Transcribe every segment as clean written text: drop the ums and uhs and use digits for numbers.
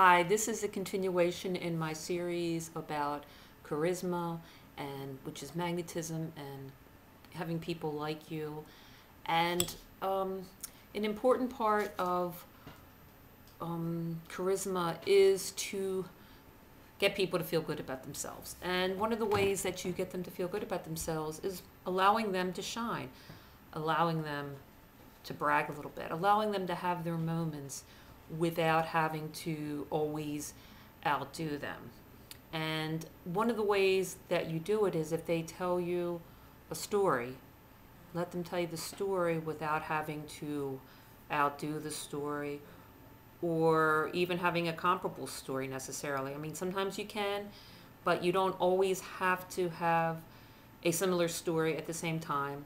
Hi, this is a continuation in my series about charisma and which is magnetism and having people like you. And an important part of charisma is to get people to feel good about themselves. And one of the ways that you get them to feel good about themselves is allowing them to shine, allowing them to brag a little bit, allowing them to have their moments without having to always outdo them. And one of the ways that you do it is if they tell you a story, let them tell you the story without having to outdo the story or even having a comparable story necessarily. I mean, sometimes you can, but you don't always have to have a similar story at the same time.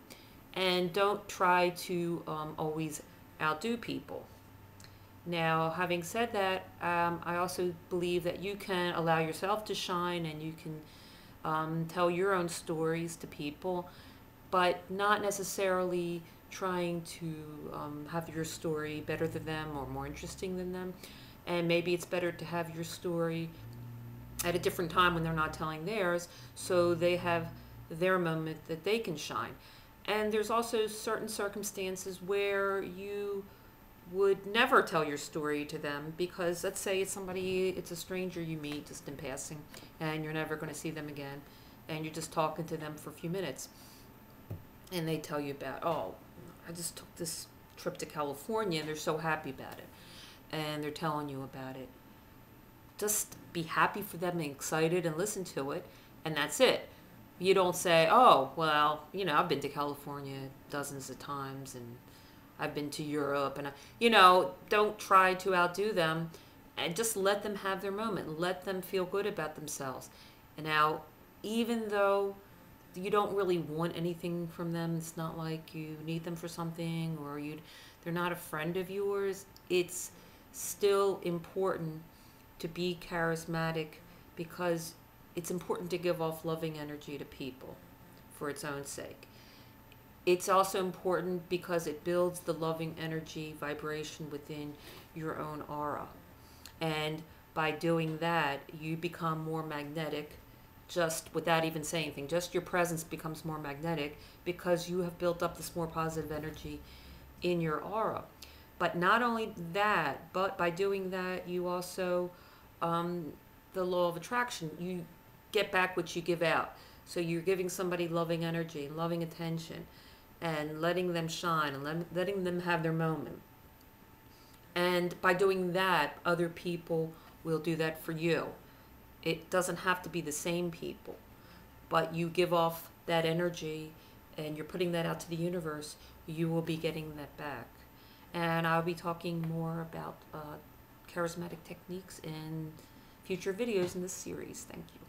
And don't try to always outdo people. Now, having said that, I also believe that you can allow yourself to shine and you can tell your own stories to people, but not necessarily trying to have your story better than them or more interesting than them. And maybe it's better to have your story at a different time when they're not telling theirs, so they have their moment that they can shine. And there's also certain circumstances where you would never tell your story to them because let's say it's a stranger you meet just in passing and you're never going to see them again and you're just talking to them for a few minutes and they tell you about, oh, I just took this trip to California and they're so happy about it and they're telling you about it. Just be happy for them and excited and listen to it, and that's it. You don't say, oh, well, I've been to California dozens of times and I've been to Europe, and don't try to outdo them, and just let them have their moment. Let them feel good about themselves. And now, even though you don't really want anything from them, it's not like you need them for something or they're not a friend of yours, it's still important to be charismatic because it's important to give off loving energy to people for its own sake. It's also important because it builds the loving energy vibration within your own aura. And by doing that, you become more magnetic just without even saying anything. Just your presence becomes more magnetic because you have built up this more positive energy in your aura. But not only that, but by doing that, you also, the law of attraction, you get back what you give out. So you're giving somebody loving energy, loving attention, and letting them shine and letting them have their moment. And by doing that, other people will do that for you. It doesn't have to be the same people, but you give off that energy and you're putting that out to the universe, you will be getting that back. And I'll be talking more about charismatic techniques in future videos in this series. Thank you.